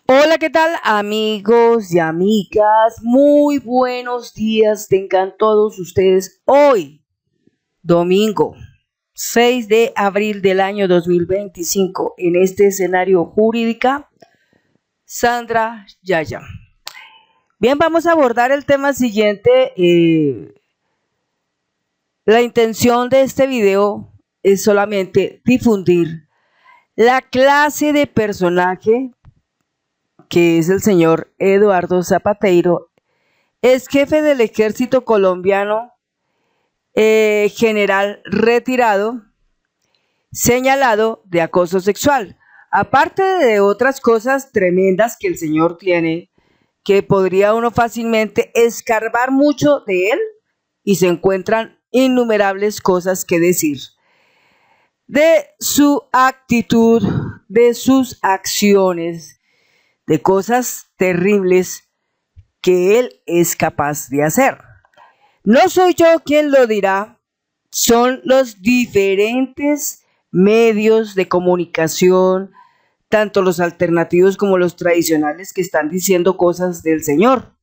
Hola, ¿qué tal amigos y amigas? Muy buenos días tengan todos ustedes hoy, domingo 6 de abril del año 2025, en este escenario jurídica, Sandra Yaya. Bien, vamos a abordar el tema siguiente. La intención de este video es solamente difundir la clase de personaje que es el señor Eduardo Zapateiro, es jefe del ejército colombiano, general retirado, señalado de acoso sexual. Aparte de otras cosas tremendas que el señor tiene, que podría uno fácilmente escarbar mucho de él y se encuentran innumerables cosas que decir. De su actitud, de sus acciones, de cosas terribles que él es capaz de hacer. No soy yo quien lo dirá, son los diferentes medios de comunicación, tanto los alternativos como los tradicionales, que están diciendo cosas del Señor.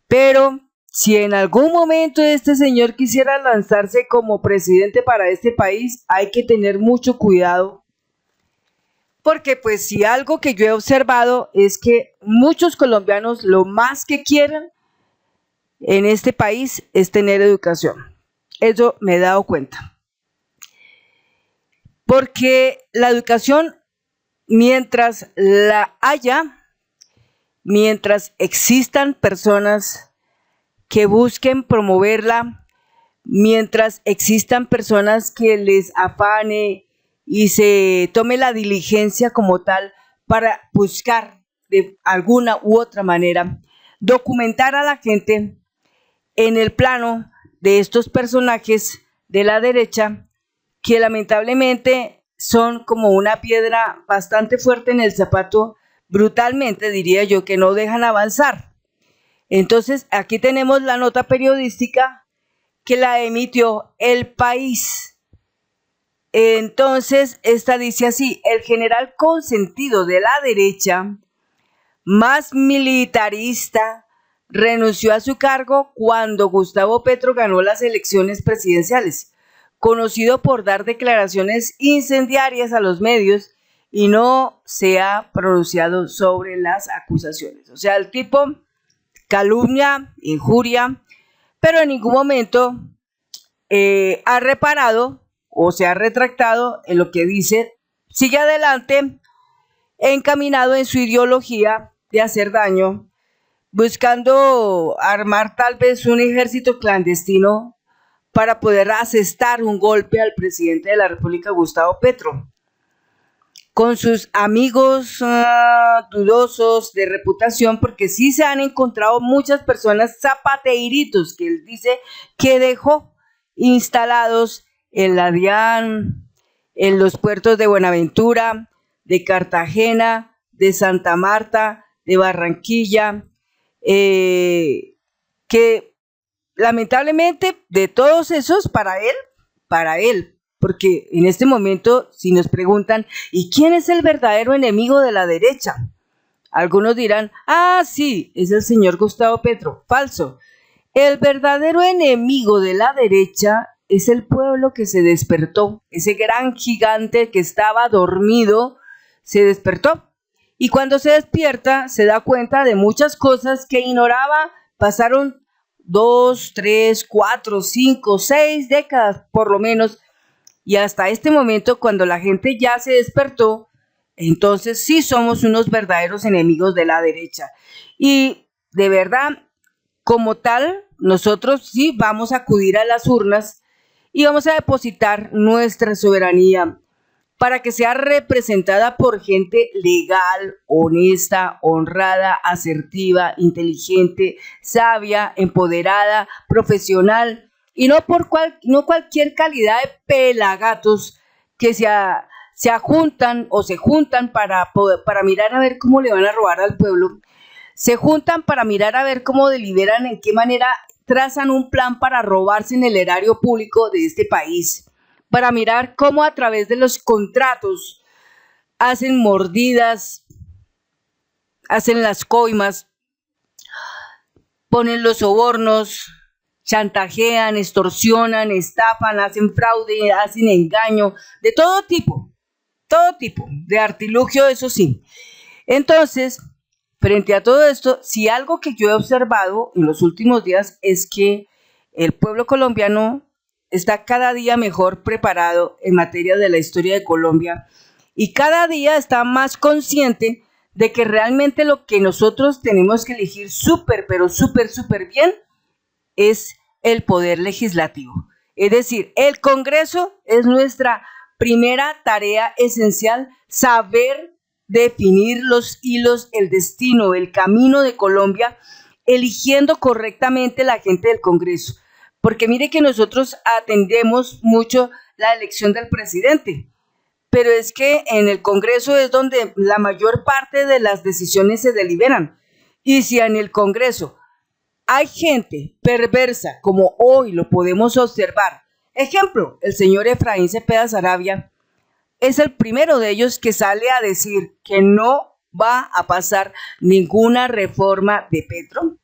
Pero si en algún momento este señor quisiera lanzarse como presidente para este país, hay que tener mucho cuidado, porque pues si algo que yo he observado es que muchos colombianos lo más que quieren en este país es tener educación. Eso me he dado cuenta. Porque la educación, mientras la haya, mientras existan personas que busquen promoverla, mientras existan personas que les afane y se tome la diligencia como tal para buscar de alguna u otra manera documentar a la gente en el plano de estos personajes de la derecha, que lamentablemente son como una piedra bastante fuerte en el zapato, brutalmente diría yo, que no dejan avanzar. Entonces aquí tenemos la nota periodística que la emitió El País. Entonces esta dice así: el general consentido de la derecha, más militarista, renunció a su cargo cuando Gustavo Petro ganó las elecciones presidenciales, conocido por dar declaraciones incendiarias a los medios, y no se ha pronunciado sobre las acusaciones. O sea, el tipo calumnia, injuria, pero en ningún momento ha reparado o se ha retractado en lo que dice. Sigue adelante, encaminado en su ideología de hacer daño, buscando armar tal vez un ejército clandestino para poder asestar un golpe al presidente de la República, Gustavo Petro, con sus amigos dudosos de reputación, porque sí se han encontrado muchas personas zapateiritos que él dice que dejó instalados en la DIAN, en los puertos de Buenaventura, de Cartagena, de Santa Marta, de Barranquilla, que lamentablemente de todos esos, para él, porque en este momento si nos preguntan, ¿y quién es el verdadero enemigo de la derecha? Algunos dirán, ah, sí, es el señor Gustavo Petro. Falso. El verdadero enemigo de la derecha es el pueblo que se despertó. Ese gran gigante que estaba dormido se despertó. Y cuando se despierta se da cuenta de muchas cosas que ignoraba. Pasaron 2, 3, 4, 5, 6 décadas por lo menos. Y hasta este momento, cuando la gente ya se despertó, entonces sí somos unos verdaderos enemigos de la derecha. Y de verdad, como tal, nosotros sí vamos a acudir a las urnas y vamos a depositar nuestra soberanía para que sea representada por gente legal, honesta, honrada, asertiva, inteligente, sabia, empoderada, profesional, y no por no cualquier calidad de pelagatos que se ajuntan o se juntan para mirar a ver cómo le van a robar al pueblo. Se juntan para mirar a ver cómo deliberan, en qué manera trazan un plan para robarse en el erario público de este país, para mirar cómo a través de los contratos hacen mordidas, hacen las coimas, ponen los sobornos, chantajean, extorsionan, estafan, hacen fraude, hacen engaño, de todo tipo de artilugio, eso sí. Entonces, frente a todo esto, si algo que yo he observado en los últimos días es que el pueblo colombiano está cada día mejor preparado en materia de la historia de Colombia y cada día está más consciente de que realmente lo que nosotros tenemos que elegir súper, pero súper, súper bien es el poder legislativo. Es decir, el Congreso es nuestra primera tarea esencial, saber definir los hilos, el destino, el camino de Colombia, eligiendo correctamente la gente del Congreso. Porque mire que nosotros atendemos mucho la elección del presidente, pero es que en el Congreso es donde la mayor parte de las decisiones se deliberan. Y si en el Congreso hay gente perversa, como hoy lo podemos observar, ejemplo, el señor Efraín Cepeda Saravia, es el primero de ellos que sale a decir que no va a pasar ninguna reforma de Petro.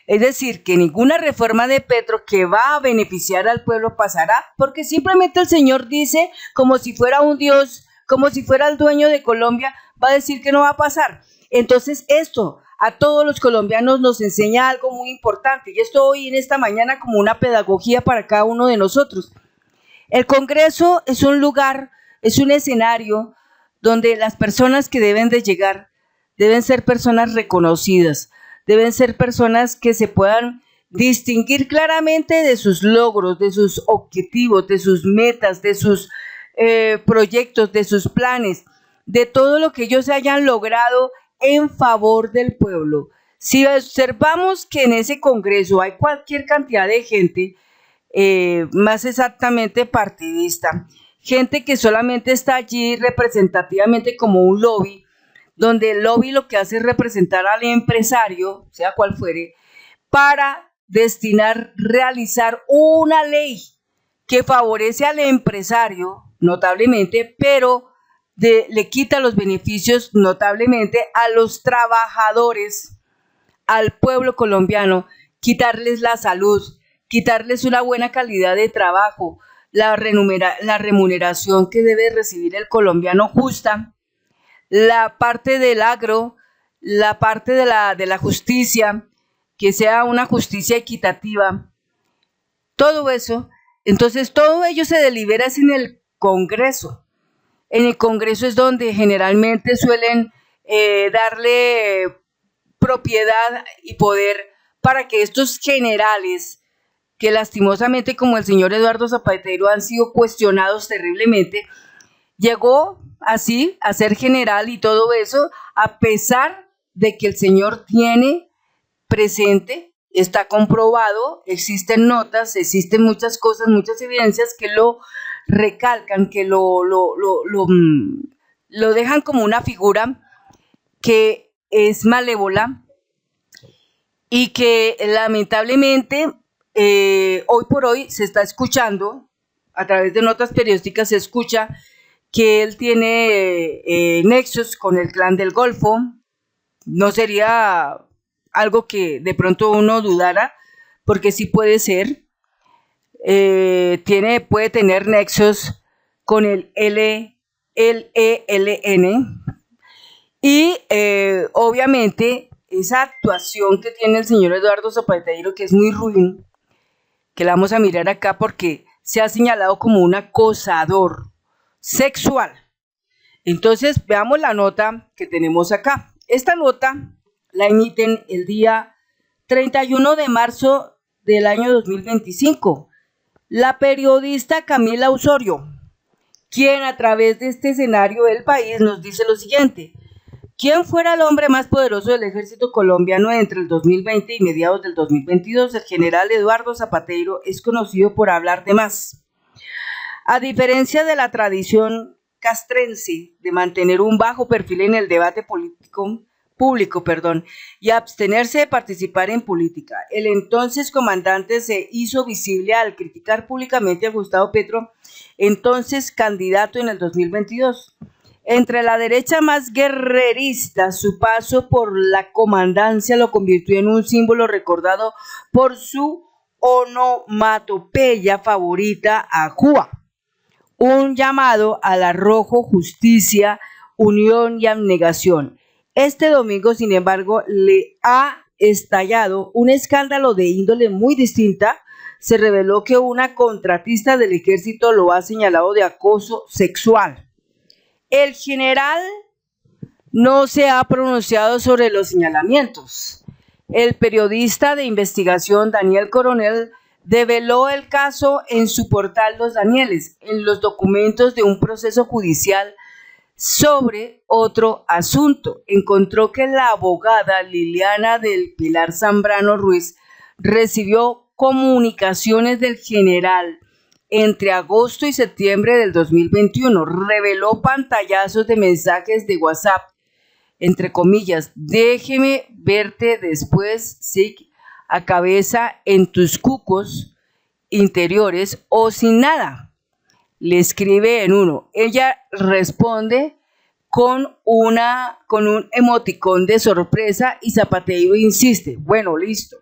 Es decir, que ninguna reforma de Petro que va a beneficiar al pueblo pasará, porque simplemente el señor dice, como si fuera un dios, como si fuera el dueño de Colombia, va a decir que no va a pasar. Entonces esto a todos los colombianos nos enseña algo muy importante, y esto hoy en esta mañana como una pedagogía para cada uno de nosotros. El Congreso es un lugar, es un escenario donde las personas que deben de llegar deben ser personas reconocidas, deben ser personas que se puedan distinguir claramente de sus logros, de sus objetivos, de sus metas, de sus proyectos, de sus planes, de todo lo que ellos hayan logrado en favor del pueblo. Si observamos que en ese Congreso hay cualquier cantidad de gente, más exactamente partidista, gente que solamente está allí representativamente como un lobby, donde el lobby lo que hace es representar al empresario, sea cual fuere, para realizar una ley que favorece al empresario notablemente, pero le quita los beneficios notablemente a los trabajadores, al pueblo colombiano, quitarles la salud, quitarles una buena calidad de trabajo, la remuneración que debe recibir el colombiano justa, la parte del agro, la parte de la justicia, que sea una justicia equitativa, todo eso. Entonces todo ello se delibera en el Congreso. En el Congreso es donde generalmente suelen darle propiedad y poder para que estos generales, que lastimosamente como el señor Eduardo Zapatero han sido cuestionados terriblemente, llegó así a ser general y todo eso, a pesar de que el señor tiene presente, está comprobado, existen notas, existen muchas cosas, muchas evidencias que lo recalcan, que lo dejan como una figura que es malévola y que lamentablemente hoy por hoy se está escuchando, a través de notas periodísticas se escucha que él tiene nexos con el clan del Golfo. No sería algo que de pronto uno dudara, porque sí puede ser. Puede tener nexos con el ELN y obviamente esa actuación que tiene el señor Eduardo Zapatero, que es muy ruin, que la vamos a mirar acá porque se ha señalado como un acosador sexual. Entonces veamos la nota que tenemos acá. Esta nota la emiten el día 31 de marzo del año 2025. La periodista Camila Osorio, quien a través de este escenario del país nos dice lo siguiente: ¿quién fuera el hombre más poderoso del ejército colombiano entre el 2020 y mediados del 2022? El general Eduardo Zapatero es conocido por hablar de más. A diferencia de la tradición castrense de mantener un bajo perfil en el debate público, y abstenerse de participar en política, el entonces comandante se hizo visible al criticar públicamente a Gustavo Petro, entonces candidato en el 2022. Entre la derecha más guerrerista, su paso por la comandancia lo convirtió en un símbolo recordado por su onomatopeya favorita, Ajúa, un llamado al arrojo, justicia, unión y abnegación. Este domingo, sin embargo, le ha estallado un escándalo de índole muy distinta. Se reveló que una contratista del ejército lo ha señalado de acoso sexual. El general no se ha pronunciado sobre los señalamientos. El periodista de investigación Daniel Coronel develó el caso en su portal Los Danieles, en los documentos de un proceso judicial sobre otro asunto. Encontró que la abogada Liliana del Pilar Zambrano Ruiz recibió comunicaciones del general entre agosto y septiembre del 2021. Reveló pantallazos de mensajes de WhatsApp, entre comillas: déjeme verte después, sí, a cabeza en tus cucos interiores o sin nada. Le escribe en uno. Ella responde con un emoticón de sorpresa y Zapatero insiste. Bueno, listo.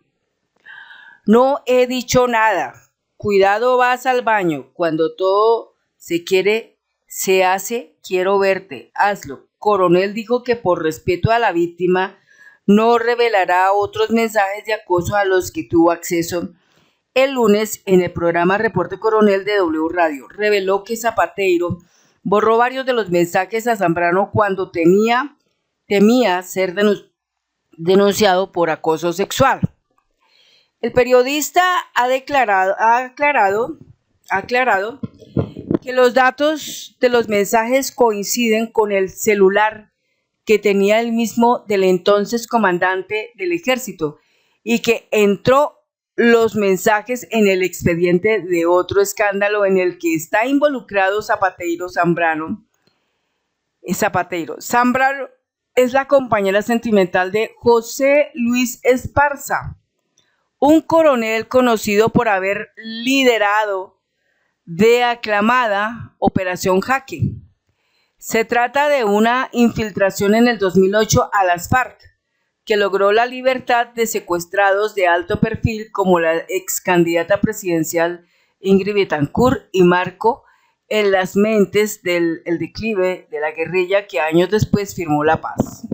No he dicho nada. Cuidado, vas al baño. Cuando todo se hace, quiero verte. Hazlo. Coronel dijo que por respeto a la víctima no revelará otros mensajes de acoso a los que tuvo acceso. El lunes, en el programa Reporte Coronel de W Radio, reveló que Zapatero borró varios de los mensajes a Zambrano cuando temía ser denunciado por acoso sexual. El periodista ha aclarado que los datos de los mensajes coinciden con el celular que tenía el mismo del entonces comandante del ejército y que entró los mensajes en el expediente de otro escándalo en el que está involucrado Zambrano. Zambrano es la compañera sentimental de José Luis Esparza, un coronel conocido por haber liderado de aclamada Operación Jaque. Se trata de una infiltración en el 2008 a las FARC, que logró la libertad de secuestrados de alto perfil como la ex candidata presidencial Ingrid Betancourt y marcó en las mentes el declive de la guerrilla que años después firmó la paz.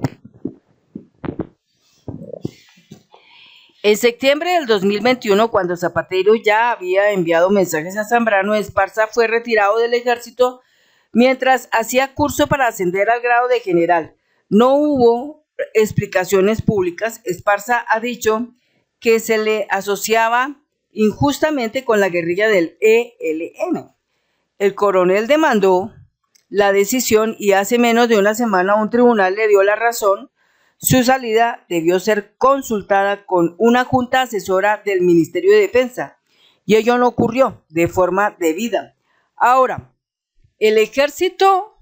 En septiembre del 2021, cuando Zapatero ya había enviado mensajes a Zambrano, Esparza fue retirado del ejército mientras hacía curso para ascender al grado de general. No hubo explicaciones públicas. Esparza ha dicho que se le asociaba injustamente con la guerrilla del ELN. El coronel demandó la decisión y hace menos de una semana un tribunal le dio la razón. Su salida debió ser consultada con una junta asesora del Ministerio de Defensa y ello no ocurrió de forma debida. Ahora, el ejército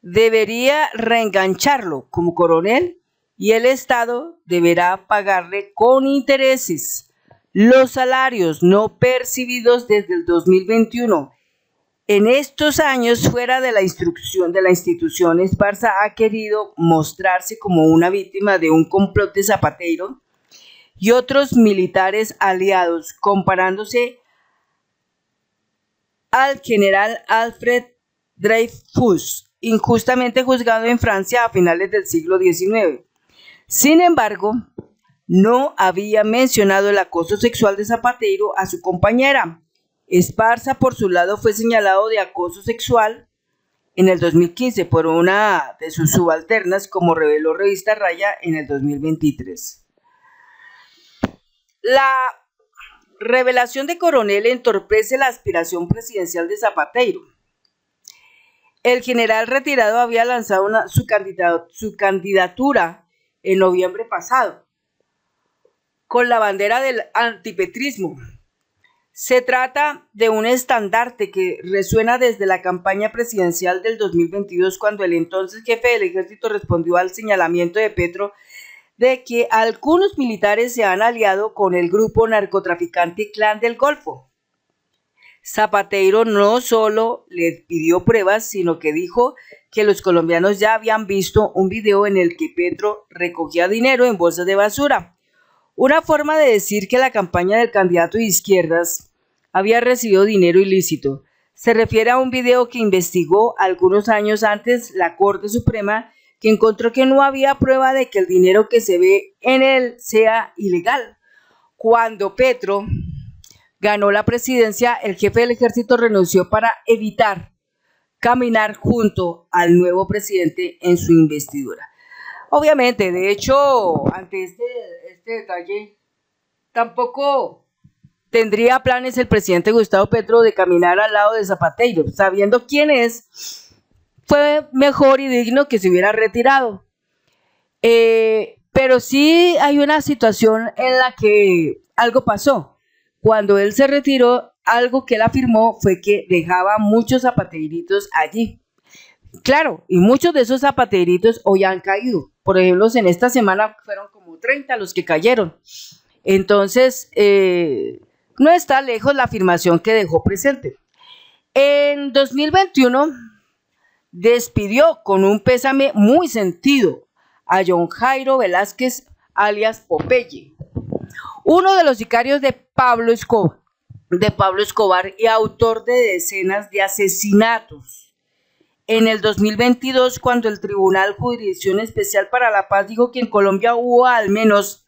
debería reengancharlo como coronel y el Estado deberá pagarle con intereses los salarios no percibidos desde el 2021. En estos años fuera de la institución, Esparza ha querido mostrarse como una víctima de un complot de Zapatero y otros militares aliados, comparándose al general Alfred Dreyfus, injustamente juzgado en Francia a finales del siglo XIX. Sin embargo, no había mencionado el acoso sexual de Zapatero a su compañera. Esparza, por su lado, fue señalado de acoso sexual en el 2015 por una de sus subalternas, como reveló Revista Raya en el 2023. La revelación de Coronel entorpece la aspiración presidencial de Zapatero. El general retirado había lanzado su candidatura en noviembre pasado, con la bandera del antipetrismo. Se trata de un estandarte que resuena desde la campaña presidencial del 2022, cuando el entonces jefe del ejército respondió al señalamiento de Petro de que algunos militares se han aliado con el grupo narcotraficante Clan del Golfo. Zapateiro no solo le pidió pruebas, sino que dijo que los colombianos ya habían visto un video en el que Petro recogía dinero en bolsas de basura. Una forma de decir que la campaña del candidato de izquierdas había recibido dinero ilícito. Se refiere a un video que investigó algunos años antes la Corte Suprema, que encontró que no había prueba de que el dinero que se ve en él sea ilegal. Cuando Petro ganó la presidencia, el jefe del ejército renunció para evitar caminar junto al nuevo presidente en su investidura. Obviamente, de hecho, ante este detalle, tampoco tendría planes el presidente Gustavo Petro de caminar al lado de Zapateiro. Sabiendo quién es, fue mejor y digno que se hubiera retirado. Pero sí hay una situación en la que algo pasó. Cuando él se retiró, algo que él afirmó fue que dejaba muchos zapateiritos allí. Claro, y muchos de esos zapateiritos hoy han caído. Por ejemplo, en esta semana fueron como 30 los que cayeron. Entonces, no está lejos la afirmación que dejó presente. En 2021, despidió con un pésame muy sentido a John Jairo Velázquez, alias Popeye, uno de los sicarios de Pablo Escobar y autor de decenas de asesinatos. En el 2022, cuando el Tribunal Jurisdicción Especial para la Paz dijo que en Colombia hubo al menos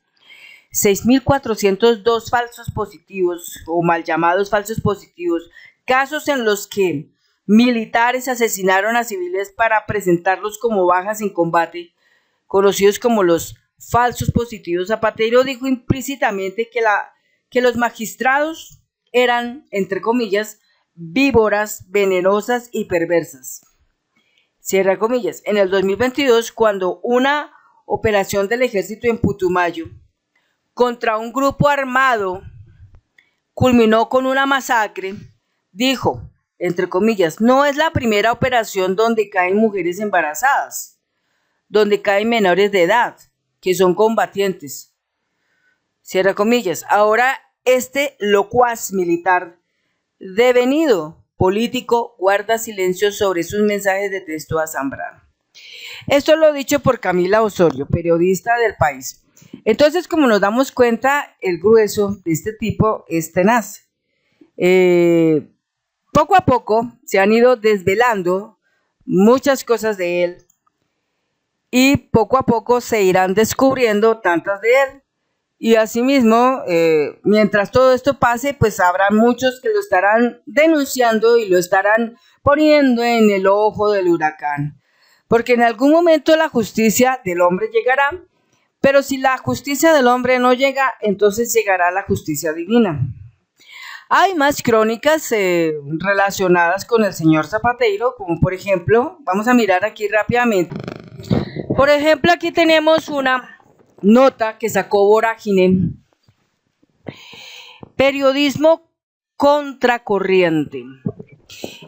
6.402 falsos positivos o mal llamados falsos positivos, casos en los que militares asesinaron a civiles para presentarlos como bajas en combate, conocidos como los falsos positivos. Zapateiro dijo implícitamente que los magistrados eran, entre comillas, víboras venenosas y perversas. Cierra comillas. En el 2022, cuando una operación del ejército en Putumayo contra un grupo armado culminó con una masacre, dijo, entre comillas, no es la primera operación donde caen mujeres embarazadas, donde caen menores de edad, que son combatientes. Cierra comillas. Ahora este locuaz militar devenido político guarda silencio sobre sus mensajes de texto a Zambrano. Esto lo dicho por Camila Osorio, periodista del País. Entonces, como nos damos cuenta, el grueso de este tipo es tenaz. Poco a poco se han ido desvelando muchas cosas de él y poco a poco se irán descubriendo tantas de él. Y asimismo, mientras todo esto pase, pues habrá muchos que lo estarán denunciando y lo estarán poniendo en el ojo del huracán. Porque en algún momento la justicia del hombre llegará, pero si la justicia del hombre no llega, entonces llegará la justicia divina. Hay más crónicas relacionadas con el señor Zapateiro, como por ejemplo, vamos a mirar aquí rápidamente. Por ejemplo, aquí tenemos una nota que sacó Vorágine, periodismo contracorriente.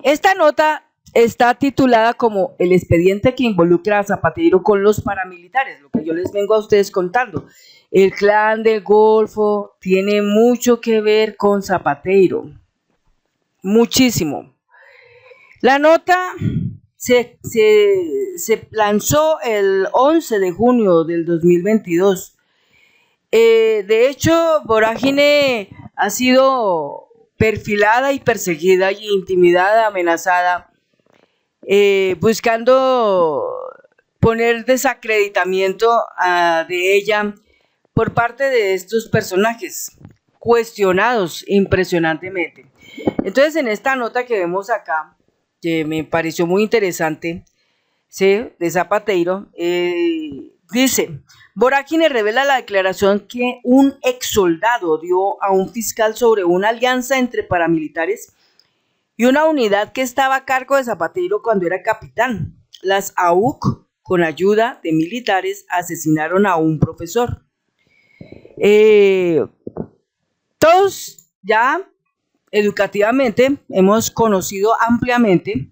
Esta nota está titulada como el expediente que involucra a Zapateiro con los paramilitares, lo que yo les vengo a ustedes contando. El clan del Golfo tiene mucho que ver con Zapateiro, muchísimo. La nota se lanzó el 11 de junio del 2022. De hecho, Vorágine ha sido perfilada y perseguida y intimidada, amenazada, buscando poner desacreditamiento de ella por parte de estos personajes, cuestionados impresionantemente. Entonces, en esta nota que vemos acá, que me pareció muy interesante, ¿sí?, de Zapateiro, dice, Vorágine revela la declaración que un ex soldado dio a un fiscal sobre una alianza entre paramilitares y una unidad que estaba a cargo de Zapateiro cuando era capitán. Las AUC, con ayuda de militares, asesinaron a un profesor. Todos ya educativamente hemos conocido ampliamente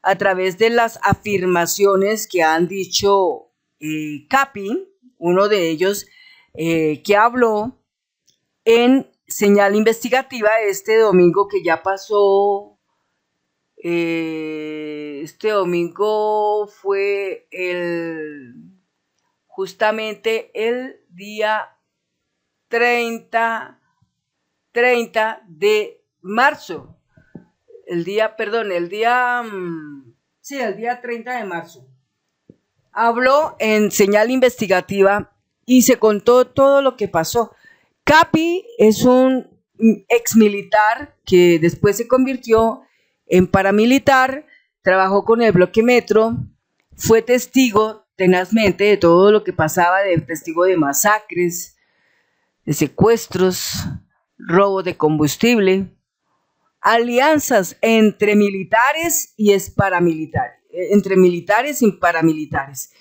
a través de las afirmaciones que han dicho Capi, uno de ellos, que habló en Señal Investigativa este domingo que ya pasó. Este domingo fue justamente el día 30 de marzo. El día 30 de marzo. Habló en Señal Investigativa y se contó todo lo que pasó. Capi es un ex militar que después se convirtió en paramilitar, trabajó con el Bloque Metro, fue testigo tenazmente de todo lo que pasaba, de testigo de masacres, de secuestros, robo de combustible, alianzas entre militares y paramilitares, entre militares y paramilitares.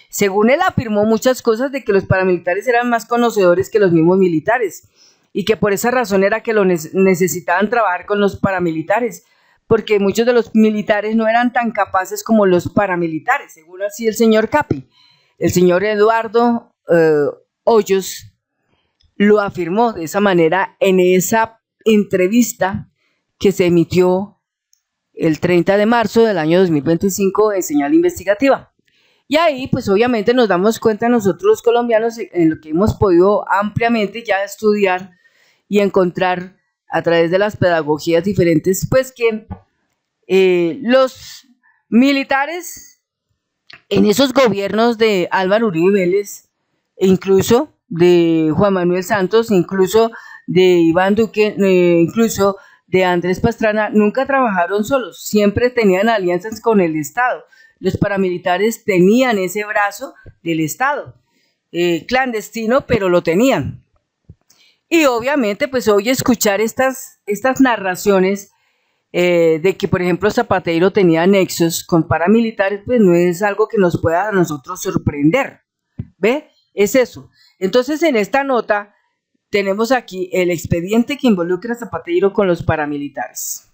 Según él afirmó muchas cosas de que los paramilitares eran más conocedores que los mismos militares y que por esa razón era que necesitaban trabajar con los paramilitares, porque muchos de los militares no eran tan capaces como los paramilitares, según así el señor Capi. El señor Eduardo Hoyos lo afirmó de esa manera en esa entrevista que se emitió el 30 de marzo del año 2025 en Señal Investigativa. Y ahí, pues obviamente nos damos cuenta nosotros los colombianos en lo que hemos podido ampliamente ya estudiar y encontrar a través de las pedagogías diferentes, pues que los militares en esos gobiernos de Álvaro Uribe Vélez, e incluso de Juan Manuel Santos, incluso de Iván Duque, incluso de Andrés Pastrana, nunca trabajaron solos, siempre tenían alianzas con el Estado. Los paramilitares tenían ese brazo del Estado, clandestino, pero lo tenían. Y obviamente, pues hoy escuchar estas narraciones de que, por ejemplo, Zapatero tenía nexos con paramilitares, pues no es algo que nos pueda a nosotros sorprender. ¿Ve? Es eso. Entonces, en esta nota tenemos aquí el expediente que involucra a Zapatero con los paramilitares.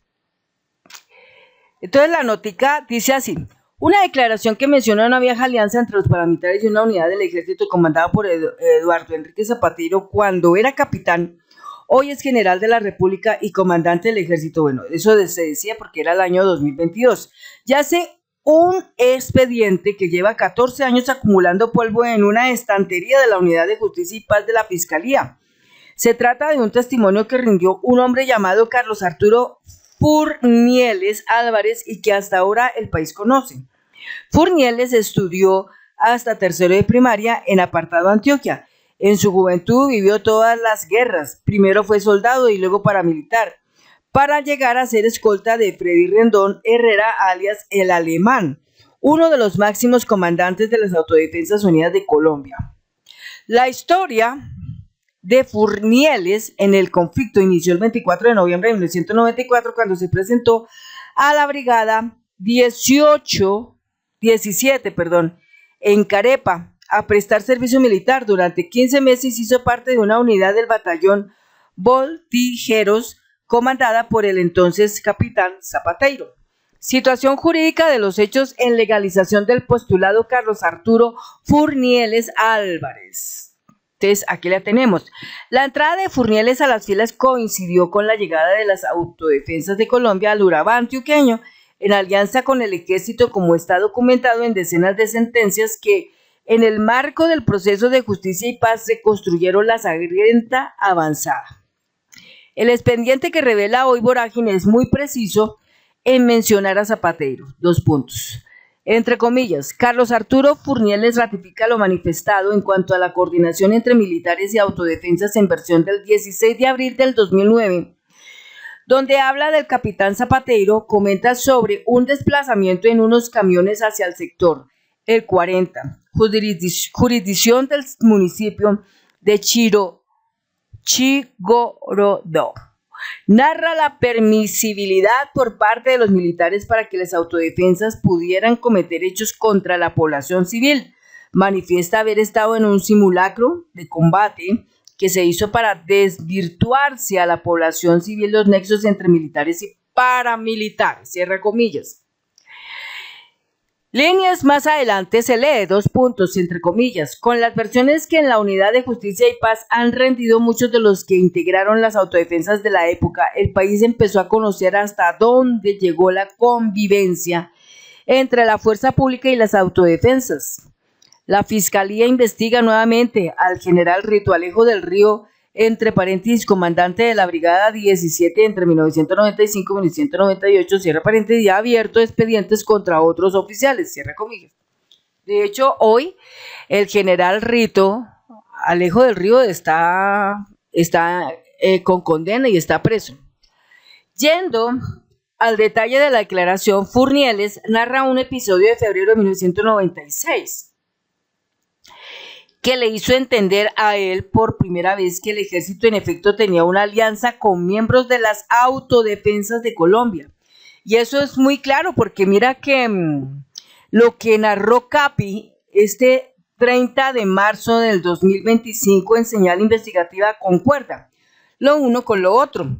Entonces, la notica dice así: una declaración que menciona una vieja alianza entre los paramilitares y una unidad del ejército comandada por Eduardo Enrique Zapatero cuando era capitán, hoy es general de la República y comandante del ejército. Bueno, eso se decía porque era el año 2022. Ya hace un expediente que lleva 14 años acumulando polvo en una estantería de la Unidad de Justicia y Paz de la Fiscalía. Se trata de un testimonio que rindió un hombre llamado Carlos Arturo Furnieles Álvarez y que hasta ahora el país conoce. Furnieles estudió hasta tercero de primaria en Apartado, Antioquia. En su juventud vivió todas las guerras. Primero fue soldado y luego paramilitar, para llegar a ser escolta de Freddy Rendón Herrera, alias el Alemán, uno de los máximos comandantes de las Autodefensas Unidas de Colombia. La historia de Furnieles en el conflicto inició el 24 de noviembre de 1994 cuando se presentó a la brigada 17 en Carepa a prestar servicio militar. Durante 15 meses hizo parte de una unidad del batallón Voltijeros comandada por el entonces capitán Zapatero. Situación jurídica de los hechos en legalización del postulado Carlos Arturo Furnieles Álvarez. Entonces, aquí la tenemos. La entrada de Furnieles a las filas coincidió con la llegada de las Autodefensas de Colombia al Urabá antioqueño, en alianza con el ejército, como está documentado en decenas de sentencias que, en el marco del proceso de justicia y paz, reconstruyeron la sangrienta avanzada. El expediente que revela hoy Vorágine es muy preciso en mencionar a Zapatero. 2 puntos. Entre comillas, Carlos Arturo Furnieles ratifica lo manifestado en cuanto a la coordinación entre militares y autodefensas en versión del 16 de abril del 2009, donde habla del capitán Zapatero, comenta sobre un desplazamiento en unos camiones hacia el sector, el 40, jurisdicción del municipio de Chigorodó. Narra la permisibilidad por parte de los militares para que las autodefensas pudieran cometer hechos contra la población civil. Manifiesta haber estado en un simulacro de combate que se hizo para desvirtuarse a la población civil los nexos entre militares y paramilitares. Cierra comillas. Líneas más adelante se lee, dos puntos, entre comillas, con las versiones que en la Unidad de Justicia y Paz han rendido muchos de los que integraron las autodefensas de la época, el país empezó a conocer hasta dónde llegó la convivencia entre la fuerza pública y las autodefensas. La Fiscalía investiga nuevamente al general Rito Alejo del Río, entre paréntesis, comandante de la Brigada 17 entre 1995 y 1998, cierra paréntesis, y ha abierto expedientes contra otros oficiales, cierra comillas. De hecho, hoy el general Rito Alejo del Río está con condena y está preso. Yendo al detalle de la declaración, Furnieles narra un episodio de febrero de 1996 que le hizo entender a él por primera vez que el ejército en efecto tenía una alianza con miembros de las autodefensas de Colombia. Y eso es muy claro porque mira que lo que narró Capi este 30 de marzo del 2025 en Señal Investigativa concuerda lo uno con lo otro.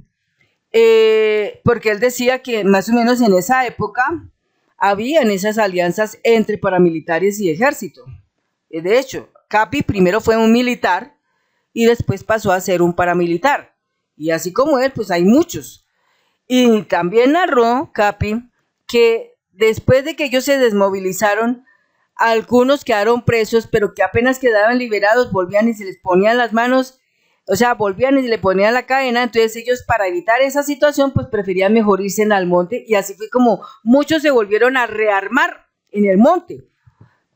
Porque él decía que más o menos en esa época habían esas alianzas entre paramilitares y ejército. De hecho, Capi primero fue un militar y después pasó a ser un paramilitar. Y así como él, pues hay muchos. Y también narró Capi que después de que ellos se desmovilizaron, algunos quedaron presos, pero que apenas quedaban liberados, volvían y se les ponían las manos, o sea, volvían y se le ponían la cadena. Entonces ellos, para evitar esa situación, pues preferían mejor irse al monte. Y así fue como muchos se volvieron a rearmar en el monte,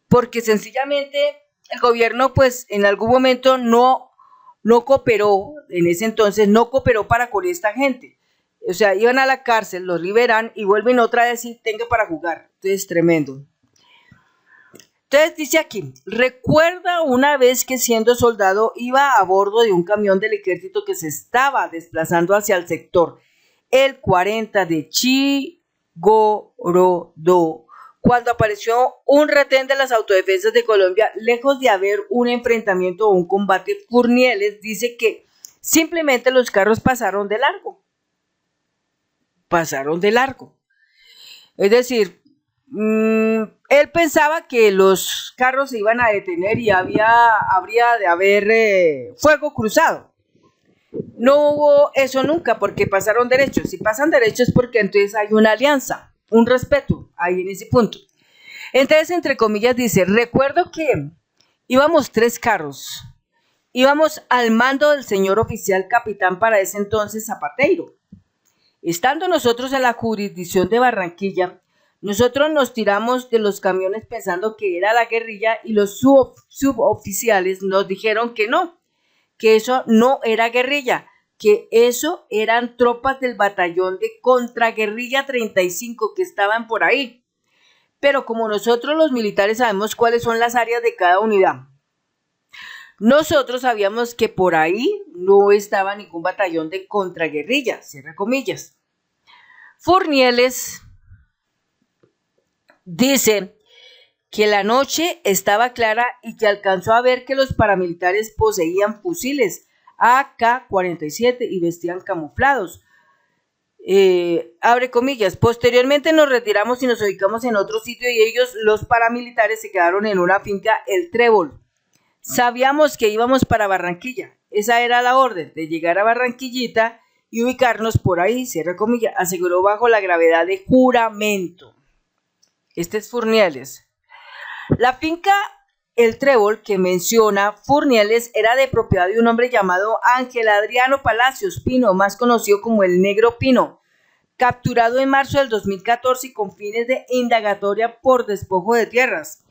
porque sencillamente el gobierno pues en algún momento no cooperó, en ese entonces no cooperó para con esta gente. O sea, iban a la cárcel, los liberan y vuelven otra vez y tenga para jugar. Entonces, tremendo. Entonces dice aquí, recuerda una vez que siendo soldado iba a bordo de un camión del ejército que se estaba desplazando hacia el sector el 40 de Chigorodó, cuando apareció un retén de las autodefensas de Colombia, lejos de haber un enfrentamiento o un combate. Furnieles dice que simplemente los carros pasaron de largo. Pasaron de largo. Es decir, él pensaba que los carros se iban a detener y habría de haber fuego cruzado. No hubo eso nunca porque pasaron derechos. Si pasan derechos es porque entonces hay una alianza, un respeto ahí en ese punto. Entonces, entre comillas, dice, recuerdo que íbamos 3 carros, íbamos al mando del señor oficial capitán para ese entonces Zapateiro. Estando nosotros en la jurisdicción de Barranquilla, nosotros nos tiramos de los camiones pensando que era la guerrilla y los suboficiales nos dijeron que no, que eso no era guerrilla, que eso eran tropas del batallón de contraguerrilla 35 que estaban por ahí. Pero como nosotros los militares sabemos cuáles son las áreas de cada unidad, nosotros sabíamos que por ahí no estaba ningún batallón de contraguerrilla, cierra comillas. Furnieles dice que la noche estaba clara y que alcanzó a ver que los paramilitares poseían fusiles AK-47 y vestían camuflados. Abre comillas, posteriormente nos retiramos y nos ubicamos en otro sitio y ellos, los paramilitares, se quedaron en una finca, El Trébol. Sabíamos que íbamos para Barranquilla, esa era la orden, de llegar a Barranquillita y ubicarnos por ahí, cierra comillas, aseguró bajo la gravedad de juramento. Este es Furnieles. La finca El Trébol que menciona Furnieles era de propiedad de un hombre llamado Ángel Adriano Palacios Pino, más conocido como el Negro Pino, capturado en marzo del 2014 y con fines de indagatoria por despojo de tierras.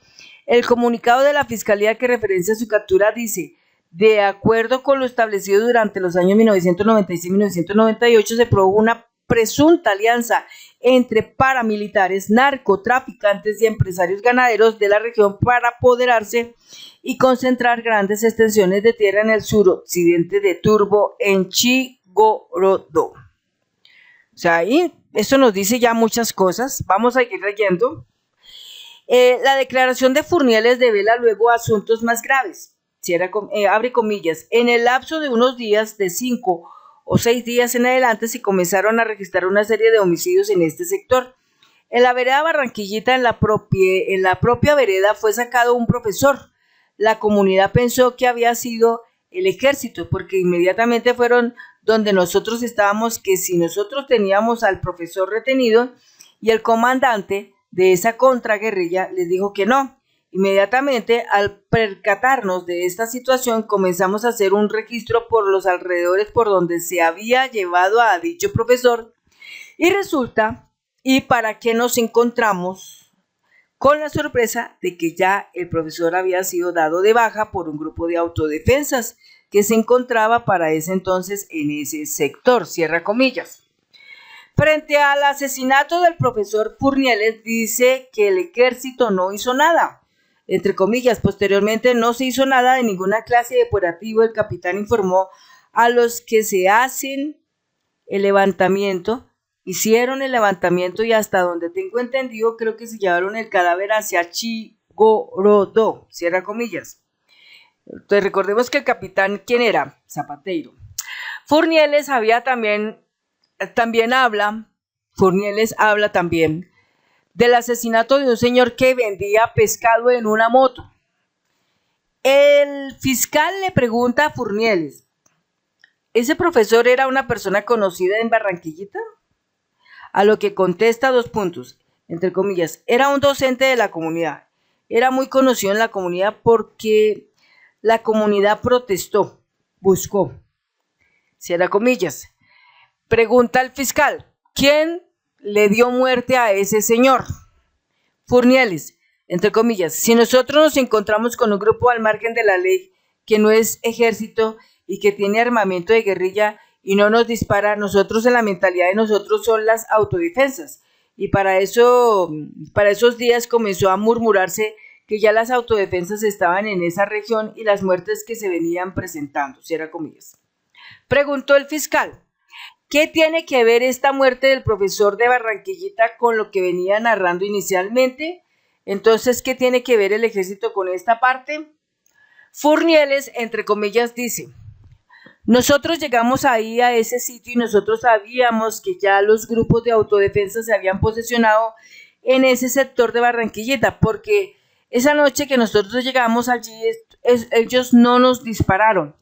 El comunicado de la Fiscalía que referencia su captura dice, de acuerdo con lo establecido durante los años 1996 y 1998, se probó una presunta alianza entre paramilitares, narcotraficantes y empresarios ganaderos de la región para apoderarse y concentrar grandes extensiones de tierra en el suroccidente de Turbo, en Chigorodó. O sea, ahí esto nos dice ya muchas cosas. Vamos a ir leyendo. La declaración de Furnieles devela luego asuntos más graves. Abre comillas. En el lapso de unos días, de 5 o 6 días en adelante, se comenzaron a registrar una serie de homicidios en este sector. En la vereda Barranquillita, en la propia vereda, fue sacado un profesor. La comunidad pensó que había sido el ejército, porque inmediatamente fueron donde nosotros estábamos, que si nosotros teníamos al profesor retenido, y el comandante de esa contraguerrilla les dijo que no. Inmediatamente, al percatarnos de esta situación, comenzamos a hacer un registro por los alrededores por donde se había llevado a dicho profesor, y resulta, y para qué nos encontramos con la sorpresa de que ya el profesor había sido dado de baja por un grupo de autodefensas que se encontraba para ese entonces en ese sector, cierra comillas. Frente al asesinato del profesor Furnieles, dice que el ejército no hizo nada, entre comillas. Posteriormente no se hizo nada de ninguna clase de operativo. El capitán informó a los que se hacen el levantamiento, hicieron el levantamiento, y hasta donde tengo entendido creo que se llevaron el cadáver hacia Chigorodó, cierra comillas. Entonces recordemos que el capitán, ¿quién era? Zapateiro. Furnieles Furnieles habla también del asesinato de un señor que vendía pescado en una moto. El fiscal le pregunta a Furnieles, ¿ese profesor era una persona conocida en Barranquillita? A lo que contesta dos puntos, entre comillas, era un docente de la comunidad. Era muy conocido en la comunidad porque la comunidad protestó, buscó, cierra comillas. Pregunta al fiscal, ¿quién le dio muerte a ese señor? Furnieles, entre comillas, si nosotros nos encontramos con un grupo al margen de la ley que no es ejército y que tiene armamento de guerrilla y no nos dispara, nosotros, en la mentalidad de nosotros, son las autodefensas. Y para esos días comenzó a murmurarse que ya las autodefensas estaban en esa región y las muertes que se venían presentando, cierra comillas. Preguntó el fiscal, ¿qué tiene que ver esta muerte del profesor de Barranquillita con lo que venía narrando inicialmente? Entonces, ¿qué tiene que ver el ejército con esta parte? Furnieles, entre comillas, dice, nosotros llegamos ahí a ese sitio y nosotros sabíamos que ya los grupos de autodefensa se habían posesionado en ese sector de Barranquillita, porque esa noche que nosotros llegamos allí, ellos no nos dispararon.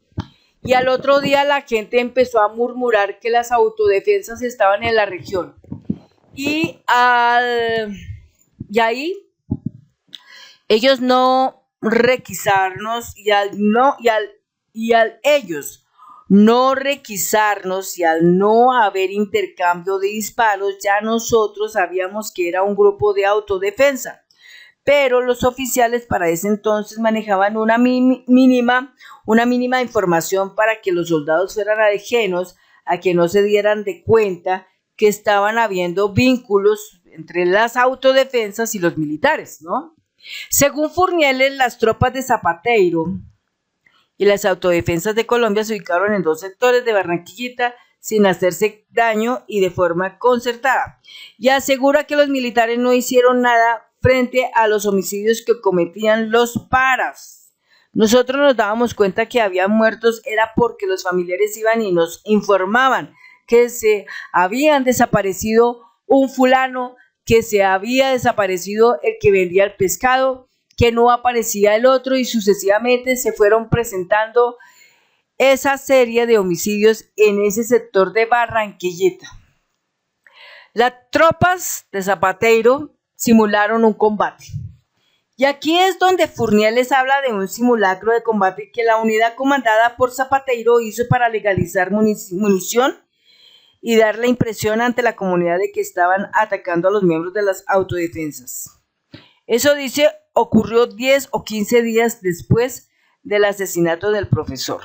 Y al otro día la gente empezó a murmurar que las autodefensas estaban en la región. Y ahí ellos no requisarnos, y al ellos no requisarnos y al no haber intercambio de disparos, ya nosotros sabíamos que era un grupo de autodefensa. Pero los oficiales para ese entonces manejaban una mínima información para que los soldados fueran ajenos a que no se dieran de cuenta que estaban habiendo vínculos entre las autodefensas y los militares, ¿no? Según Furnieles, las tropas de Zapateiro y las autodefensas de Colombia se ubicaron en dos sectores de Barranquillita sin hacerse daño y de forma concertada, y asegura que los militares no hicieron nada frente a los homicidios que cometían los paras. Nosotros nos dábamos cuenta que había muertos, era porque los familiares iban y nos informaban que se habían desaparecido un fulano, que se había desaparecido el que vendía el pescado, que no aparecía el otro, y sucesivamente se fueron presentando esa serie de homicidios en ese sector de Barranquillita. Las tropas de Zapateiro simularon un combate. Y aquí es donde Furnieles habla de un simulacro de combate que la unidad comandada por Zapateiro hizo para legalizar munición y dar la impresión ante la comunidad de que estaban atacando a los miembros de las autodefensas. Eso dice, ocurrió 10 o 15 días después del asesinato del profesor.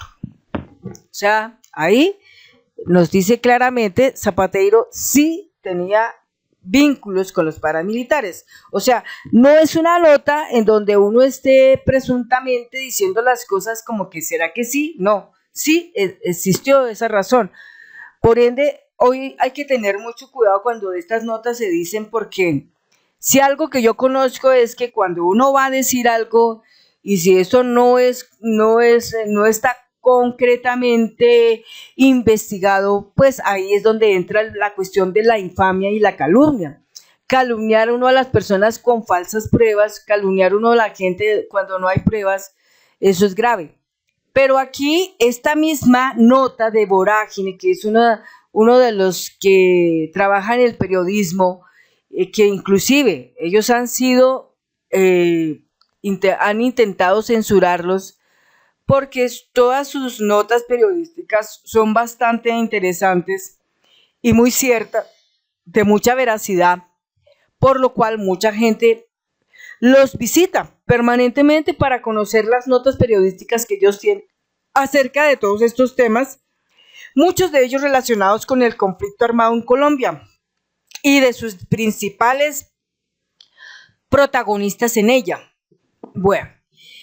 O sea, ahí nos dice claramente, Zapateiro sí tenía vínculos con los paramilitares. O sea, no es una nota en donde uno esté presuntamente diciendo las cosas como que será que sí, no, sí existió esa razón. Por ende, hoy hay que tener mucho cuidado cuando estas notas se dicen, porque si algo que yo conozco es que cuando uno va a decir algo y si eso no está concretamente investigado, pues ahí es donde entra la cuestión de la infamia y la calumnia. calumniar uno a las personas con falsas pruebas, calumniar uno a la gente cuando no hay pruebas, eso es grave. Pero aquí esta misma nota de Vorágine, que es uno de los que trabajan en el periodismo, que inclusive ellos han sido, han intentado censurarlos, porque todas sus notas periodísticas son bastante interesantes y muy ciertas, de mucha veracidad, por lo cual mucha gente los visita permanentemente para conocer las notas periodísticas que ellos tienen acerca de todos estos temas, muchos de ellos relacionados con el conflicto armado en Colombia y de sus principales protagonistas en ella. Bueno,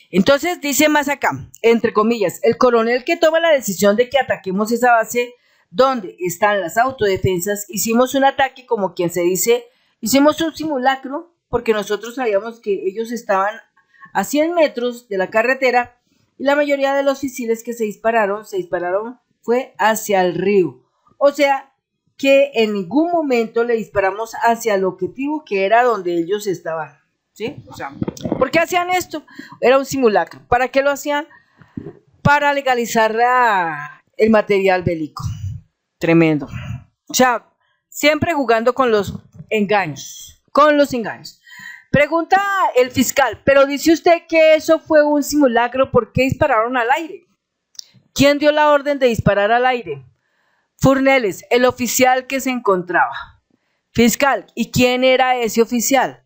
entonces dice más acá, entre comillas, el coronel que toma la decisión de que ataquemos esa base donde están las autodefensas, hicimos un ataque como quien se dice, hicimos un simulacro porque nosotros sabíamos que ellos estaban a 100 metros de la carretera y la mayoría de los fusiles que se dispararon fue hacia el río. O sea, que en ningún momento le disparamos hacia el objetivo que era donde ellos estaban. ¿Sí? O sea, ¿por qué hacían esto? Era un simulacro. ¿Para qué lo hacían? Para legalizar el material bélico. Tremendo. O sea, siempre jugando con los engaños. Pregunta el fiscal, pero dice usted que eso fue un simulacro, ¿por qué dispararon al aire? ¿Quién dio la orden de disparar al aire? Furneles, el oficial que se encontraba. Fiscal, ¿y quién era ese oficial?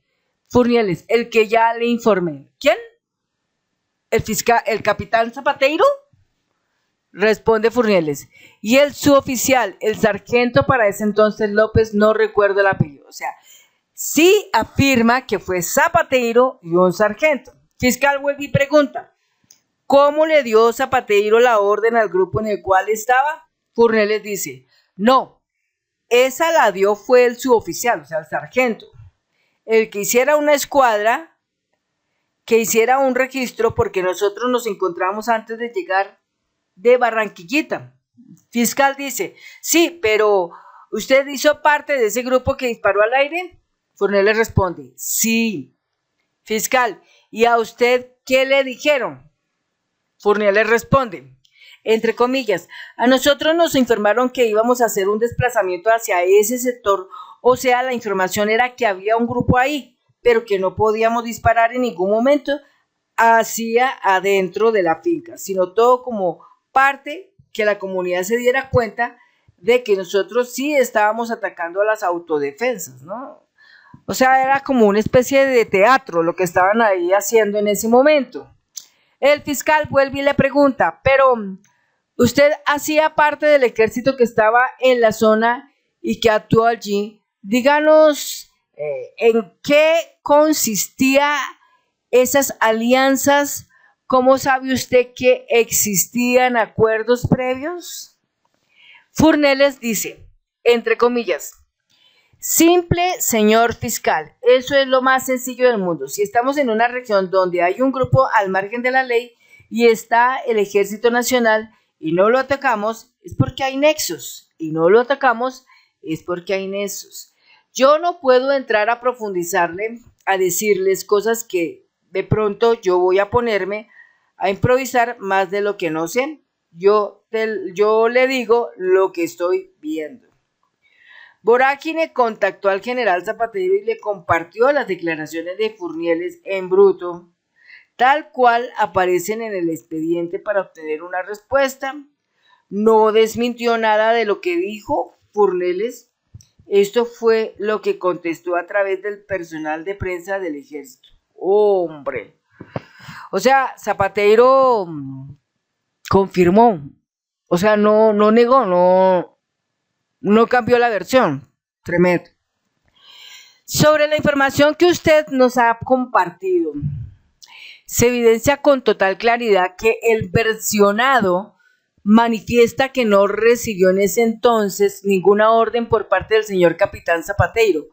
Furneles, el que ya le informé. ¿Quién? ¿El fiscal, el capitán Zapateiro? Responde Furneles. Y el suboficial, el sargento para ese entonces López, no recuerdo el apellido. O sea, sí afirma que fue Zapateiro y un sargento. Fiscal vuelve y pregunta, ¿cómo le dio Zapateiro la orden al grupo en el cual estaba? Furneles dice, no, esa la dio fue el suboficial, o sea, el sargento. El que hiciera una escuadra, que hiciera un registro, porque nosotros nos encontramos antes de llegar de Barranquillita. Fiscal dice, sí, pero ¿usted hizo parte de ese grupo que disparó al aire? Furneles responde, sí. Fiscal, ¿y a usted qué le dijeron? Furneles responde, entre comillas, a nosotros nos informaron que íbamos a hacer un desplazamiento hacia ese sector, o sea, la información era que había un grupo ahí, pero que no podíamos disparar en ningún momento hacia adentro de la finca, sino todo como parte que la comunidad se diera cuenta de que nosotros sí estábamos atacando a las autodefensas, ¿no? O sea, era como una especie de teatro lo que estaban ahí haciendo en ese momento. El fiscal vuelve y le pregunta, pero ¿usted hacía parte del ejército que estaba en la zona y que actuó allí? Díganos en qué consistía esas alianzas. ¿Cómo sabe usted que existían acuerdos previos? Furneles dice, entre comillas, simple señor fiscal, eso es lo más sencillo del mundo. Si estamos en una región donde hay un grupo al margen de la ley y está el Ejército Nacional y no lo atacamos, es porque hay nexos. Y no lo atacamos, es porque hay nexos. Yo no puedo entrar a profundizarle, a decirles cosas que de pronto yo voy a ponerme a improvisar más de lo que no sé. Yo le digo lo que estoy viendo. Vorágine contactó al general Zapateiro y le compartió las declaraciones de Furneles en bruto, tal cual aparecen en el expediente para obtener una respuesta. No desmintió nada de lo que dijo Furneles. Esto fue lo que contestó a través del personal de prensa del ejército. ¡Hombre! O sea, Zapateiro confirmó, o sea, no negó, no cambió la versión. Tremendo. Sobre la información que usted nos ha compartido, se evidencia con total claridad que el versionado manifiesta que no recibió en ese entonces ninguna orden por parte del señor capitán Zapateiro,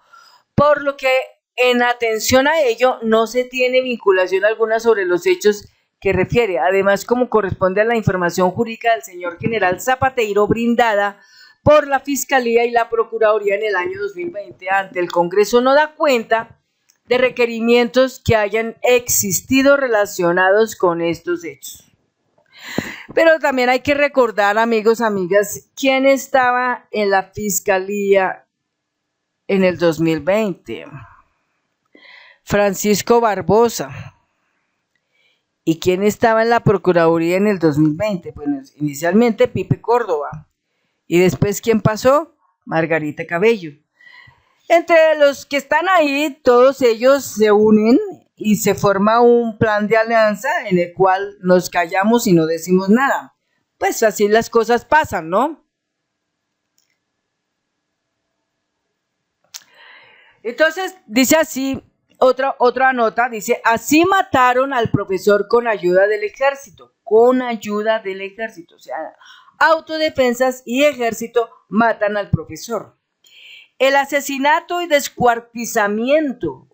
por lo que en atención a ello no se tiene vinculación alguna sobre los hechos que refiere. Además, como corresponde a la información jurídica del señor general Zapateiro brindada por la Fiscalía y la Procuraduría en el año 2020 ante el Congreso no da cuenta de requerimientos que hayan existido relacionados con estos hechos. Pero también hay que recordar, amigos, amigas, quién estaba en la Fiscalía en el 2020. Francisco Barbosa. ¿Y quién estaba en la Procuraduría en el 2020? Bueno, inicialmente Pipe Córdoba. ¿Y después quién pasó? Margarita Cabello. Entre los que están ahí, todos ellos se unen y se forma un plan de alianza en el cual nos callamos y no decimos nada. Pues así las cosas pasan, ¿no? Entonces, dice así, otra nota, dice, así mataron al profesor con ayuda del ejército, o sea, autodefensas y ejército matan al profesor. El asesinato y descuartizamiento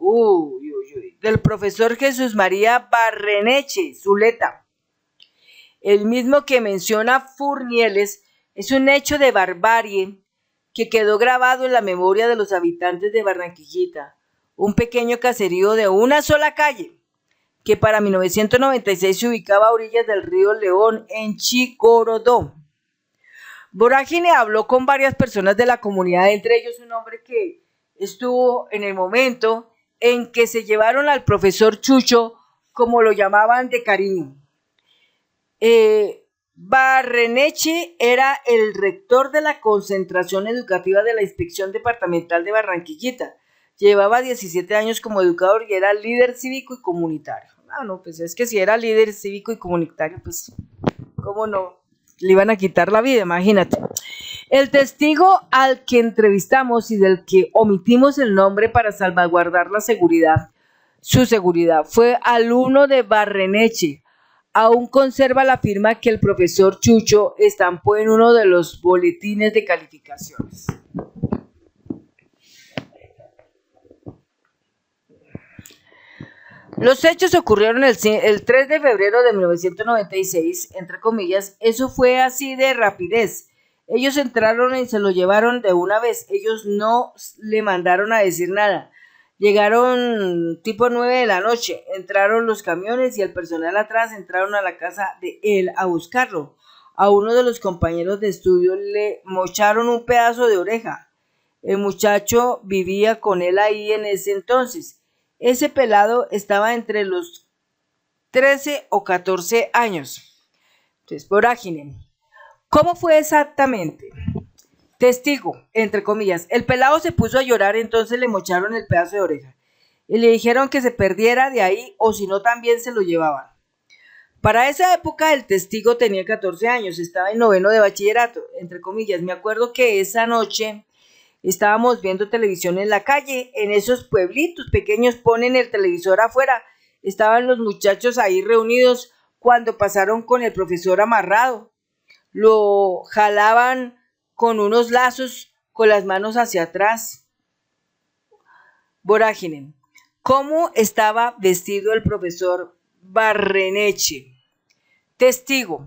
del profesor Jesús María Barreneche Zuleta, el mismo que menciona Furnieles, es un hecho de barbarie que quedó grabado en la memoria de los habitantes de Barranquillita, un pequeño caserío de una sola calle, que para 1996 se ubicaba a orillas del río León en Chicorodó. Vorágine habló con varias personas de la comunidad, entre ellos un hombre que estuvo en el momento en que se llevaron al profesor Chucho, como lo llamaban de cariño. Barreneche era el rector de la concentración educativa de la Inspección Departamental de Barranquillita. Llevaba 17 años como educador y era líder cívico y comunitario. No, pues es que si era líder cívico y comunitario, pues, ¿cómo no? Le iban a quitar la vida, imagínate. El testigo al que entrevistamos y del que omitimos el nombre para salvaguardar su seguridad, fue alumno de Barreneche. Aún conserva la firma que el profesor Chucho estampó en uno de los boletines de calificaciones. Los hechos ocurrieron el 3 de febrero de 1996, entre comillas. Eso fue así de rapidez. Ellos entraron y se lo llevaron de una vez. Ellos no le mandaron a decir nada. Llegaron tipo 9 de la noche. Entraron los camiones y el personal atrás entraron a la casa de él a buscarlo. A uno de los compañeros de estudio le mocharon un pedazo de oreja. El muchacho vivía con él ahí en ese entonces. Ese pelado estaba entre los 13 o 14 años. Entonces, vorágine. ¿Cómo fue exactamente? Testigo, entre comillas. El pelado se puso a llorar, entonces le mocharon el pedazo de oreja. Y le dijeron que se perdiera de ahí o si no también se lo llevaban. Para esa época el testigo tenía 14 años, estaba en noveno de bachillerato, entre comillas. Me acuerdo que esa noche estábamos viendo televisión en la calle, en esos pueblitos pequeños ponen el televisor afuera. Estaban los muchachos ahí reunidos cuando pasaron con el profesor amarrado. Lo jalaban con unos lazos con las manos hacia atrás. Vorágine. ¿Cómo estaba vestido el profesor Barreneche? Testigo,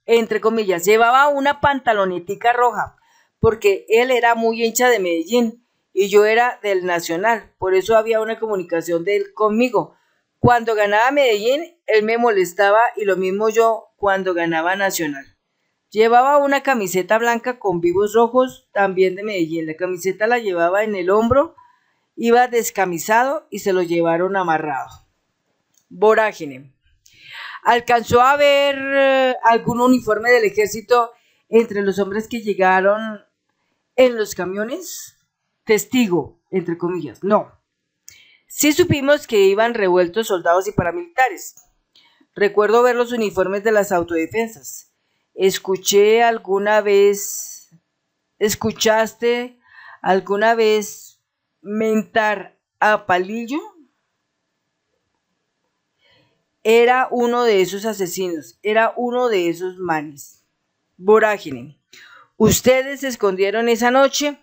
entre comillas, llevaba una pantalonetica roja, porque él era muy hincha de Medellín y yo era del Nacional, por eso había una comunicación de él conmigo. Cuando ganaba Medellín, él me molestaba y lo mismo yo cuando ganaba Nacional. Llevaba una camiseta blanca con vivos rojos, también de Medellín. La camiseta la llevaba en el hombro, iba descamisado y se lo llevaron amarrado. Vorágine. ¿Alcanzó a ver algún uniforme del ejército entre los hombres que llegaron en los camiones? Testigo, entre comillas, no. Sí supimos que iban revueltos soldados y paramilitares. Recuerdo ver los uniformes de las autodefensas. ¿Escuchaste alguna vez mentar a Palillo? Era uno de esos asesinos, era uno de esos manes. Vorágine. ¿Ustedes se escondieron esa noche?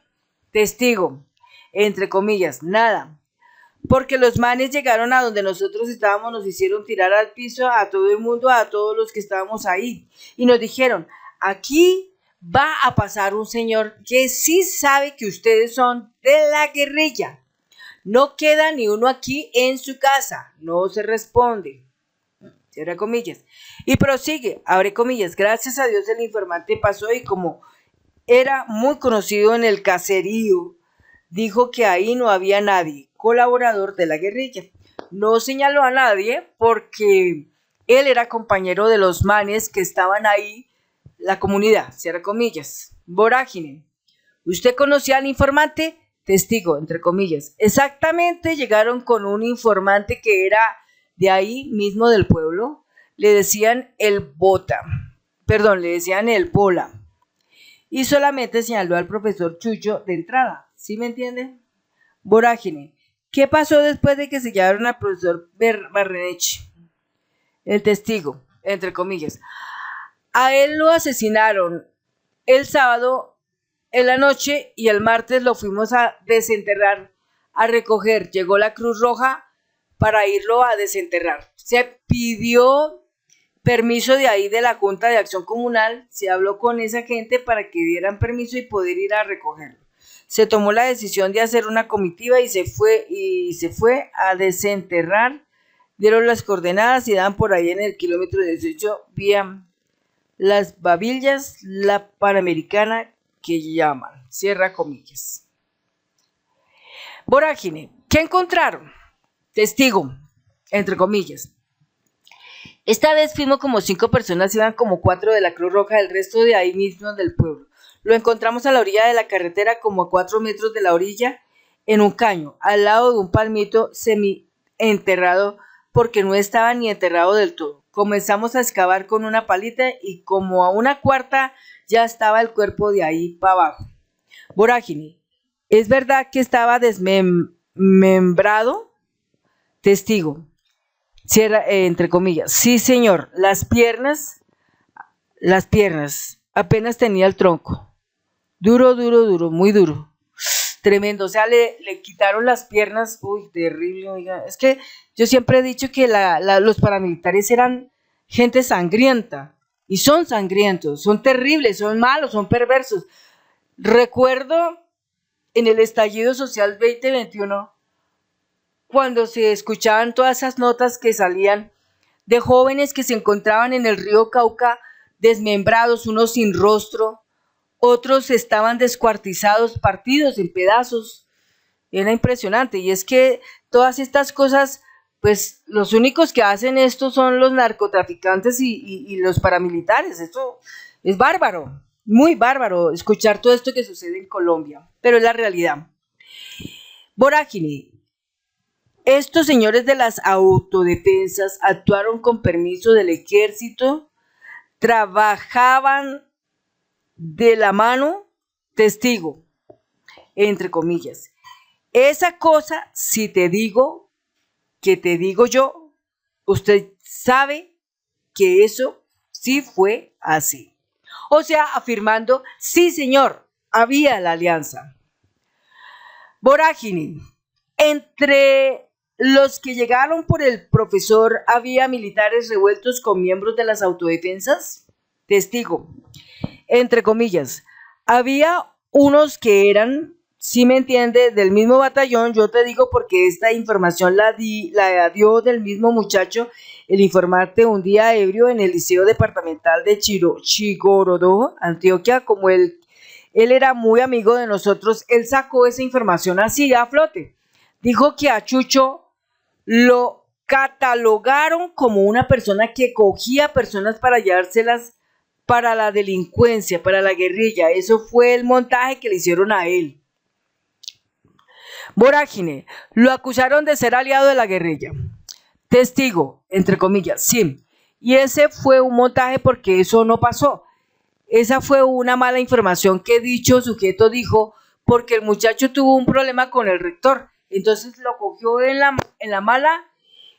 Testigo, entre comillas, nada. Porque los manes llegaron a donde nosotros estábamos, nos hicieron tirar al piso a todo el mundo, a todos los que estábamos ahí. Y nos dijeron, aquí va a pasar un señor que sí sabe que ustedes son de la guerrilla. No queda ni uno aquí en su casa, no se responde. Cierra comillas. Y prosigue, abre comillas. Gracias a Dios el informante pasó y como era muy conocido en el caserío, dijo que ahí no había nadie, colaborador de la guerrilla. No señaló a nadie porque él era compañero de los manes que estaban ahí, la comunidad, cierra comillas. Vorágine. ¿Usted conocía al informante? Testigo, entre comillas. Exactamente, llegaron con un informante que era de ahí mismo del pueblo. Le decían el Bota. Perdón, le decían el Bola. Y solamente señaló al profesor Chucho de entrada. ¿Sí me entiende? Vorágine. ¿Qué pasó después de que se llevaron al profesor Barrenechea? El testigo, entre comillas. A él lo asesinaron el sábado en la noche y el martes lo fuimos a desenterrar, a recoger. Llegó la Cruz Roja para irlo a desenterrar. Se pidió permiso de ahí de la Junta de Acción Comunal, se habló con esa gente para que dieran permiso y poder ir a recogerlo. Se tomó la decisión de hacer una comitiva y se fue a desenterrar. Dieron las coordenadas y dan por ahí en el kilómetro 18 vía Las Babillas, la Panamericana que llaman. Cierra comillas. Vorágine. ¿Qué encontraron? Testigo, entre comillas. Esta vez fuimos como 5 personas, iban como 4 de la Cruz Roja, el resto de ahí mismo del pueblo. Lo encontramos a la orilla de la carretera, como a 4 metros de la orilla, en un caño, al lado de un palmito semi-enterrado, porque no estaba ni enterrado del todo. Comenzamos a excavar con una palita y como a una cuarta ya estaba el cuerpo de ahí para abajo. Vorágine. ¿Es verdad que estaba desmembrado? Testigo. Cierra, entre comillas. Sí, señor. Las piernas, apenas tenía el tronco. Duro, muy duro. Tremendo. O sea, le quitaron las piernas. Uy, terrible, oiga. Es que yo siempre he dicho que los paramilitares eran gente sangrienta. Y son sangrientos, son terribles, son malos, son perversos. Recuerdo en el estallido social 2021, cuando se escuchaban todas esas notas que salían de jóvenes que se encontraban en el río Cauca desmembrados, unos sin rostro, otros estaban descuartizados, partidos en pedazos. Era impresionante. Y es que todas estas cosas, pues los únicos que hacen esto son los narcotraficantes y los paramilitares. Esto es bárbaro, muy bárbaro escuchar todo esto que sucede en Colombia, pero es la realidad. Vorágine. Estos señores de las autodefensas actuaron con permiso del ejército, trabajaban de la mano, testigo, entre comillas. Esa cosa, si te digo, que te digo yo, usted sabe que eso sí fue así. O sea, afirmando, sí señor, había la alianza. Vorágine. Entre los que llegaron por el profesor, ¿había militares revueltos con miembros de las autodefensas? Testigo, entre comillas, había unos que eran, si me entiende, del mismo batallón. Yo te digo porque esta información la dio del mismo muchacho, el informante, un día ebrio en el Liceo Departamental de Chigorodó, Antioquia. Como él era muy amigo de nosotros, él sacó esa información así a flote. Dijo que a Chucho lo catalogaron como una persona que cogía personas para llevárselas para la delincuencia, para la guerrilla. Eso fue el montaje que le hicieron a él. Vorágine. Lo acusaron de ser aliado de la guerrilla. Testigo, entre comillas, sí. Y ese fue un montaje porque eso no pasó. Esa fue una mala información que dicho sujeto dijo porque el muchacho tuvo un problema con el rector. Entonces lo cogió en la mala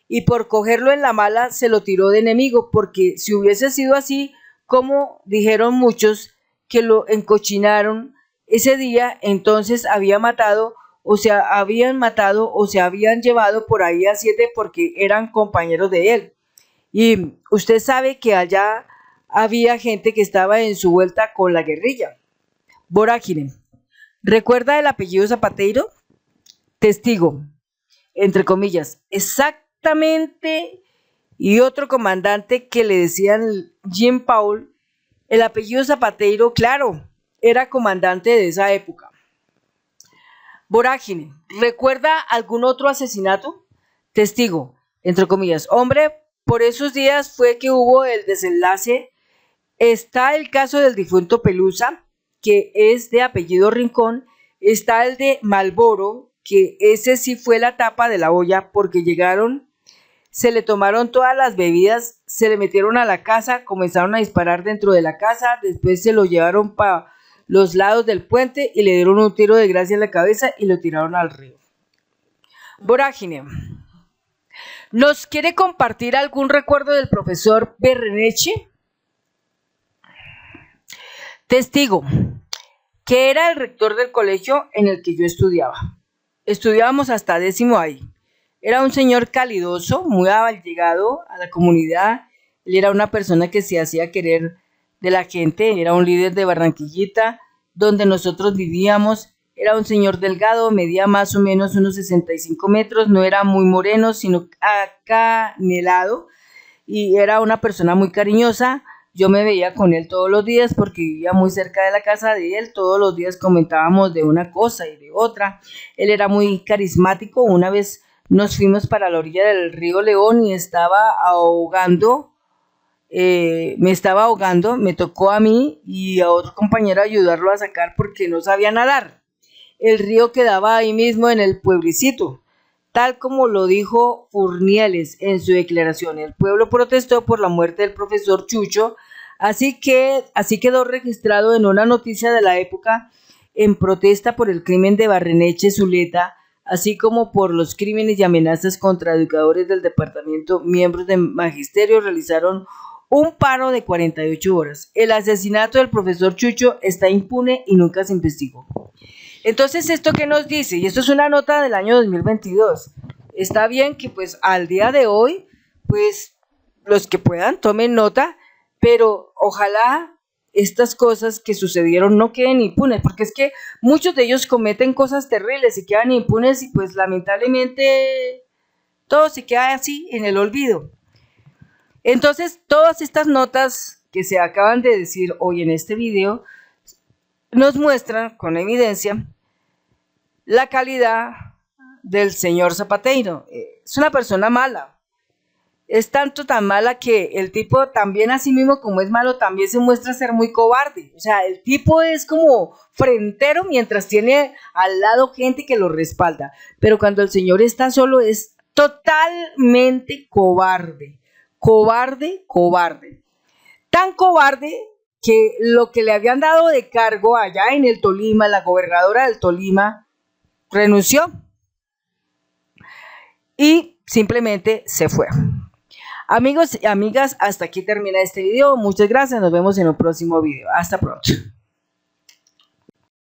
y por cogerlo en la mala se lo tiró de enemigo, porque si hubiese sido así, como dijeron muchos que lo encochinaron ese día, entonces habían matado o se habían llevado por ahí a 7 porque eran compañeros de él. Y usted sabe que allá había gente que estaba en su vuelta con la guerrilla. Vorágine. ¿Recuerda el apellido Zapateiro? Testigo, entre comillas, exactamente. Y otro comandante que le decían Jean Paul, el apellido Zapateiro, claro, era comandante de esa época. Vorágine. ¿Recuerda algún otro asesinato? Testigo, entre comillas, hombre, por esos días fue que hubo el desenlace. Está el caso del difunto Pelusa, que es de apellido Rincón. Está el de Malboro, que ese sí fue la tapa de la olla, porque llegaron, se le tomaron todas las bebidas, se le metieron a la casa, comenzaron a disparar dentro de la casa, después se lo llevaron para los lados del puente y le dieron un tiro de gracia en la cabeza y lo tiraron al río. Vorágine. ¿Nos quiere compartir algún recuerdo del profesor Berreneche? Testigo, que era el rector del colegio en el que yo estudiaba. Estudiábamos hasta 10º ahí. Era un señor calidoso, muy allegado a la comunidad. Él era una persona que se hacía querer de la gente, era un líder de Barranquillita, donde nosotros vivíamos. Era un señor delgado, medía más o menos unos 65 metros, no era muy moreno, sino acanelado, y era una persona muy cariñosa. Yo me veía con él todos los días porque vivía muy cerca de la casa de él. Todos los días comentábamos de una cosa y de otra. Él era muy carismático. Una vez nos fuimos para la orilla del río León y estaba ahogando. Me estaba ahogando. Me tocó a mí y a otro compañero ayudarlo a sacar porque no sabía nadar. El río quedaba ahí mismo en el pueblecito. Tal como lo dijo Furnieles en su declaración, el pueblo protestó por la muerte del profesor Chucho, así quedó registrado en una noticia de la época en protesta por el crimen de Barreneche Zuleta, así como por los crímenes y amenazas contra educadores del departamento. Miembros del magisterio realizaron un paro de 48 horas. El asesinato del profesor Chucho está impune y nunca se investigó. Entonces, ¿esto qué nos dice? Y esto es una nota del año 2022. Está bien que pues al día de hoy, pues los que puedan tomen nota, pero ojalá estas cosas que sucedieron no queden impunes, porque es que muchos de ellos cometen cosas terribles y quedan impunes y pues lamentablemente todo se queda así en el olvido. Entonces, todas estas notas que se acaban de decir hoy en este video nos muestran con evidencia la calidad del señor Zapateiro. Es una persona mala. Es tanto tan mala que el tipo también, así mismo como es malo, también se muestra ser muy cobarde. O sea, el tipo es como frentero mientras tiene al lado gente que lo respalda. Pero cuando el señor está solo es totalmente cobarde. Cobarde, cobarde. Tan cobarde que lo que le habían dado de cargo allá en el Tolima, la gobernadora del Tolima, renunció y simplemente se fue. Amigos y amigas, hasta aquí termina este video. Muchas gracias, nos vemos en un próximo video. Hasta pronto.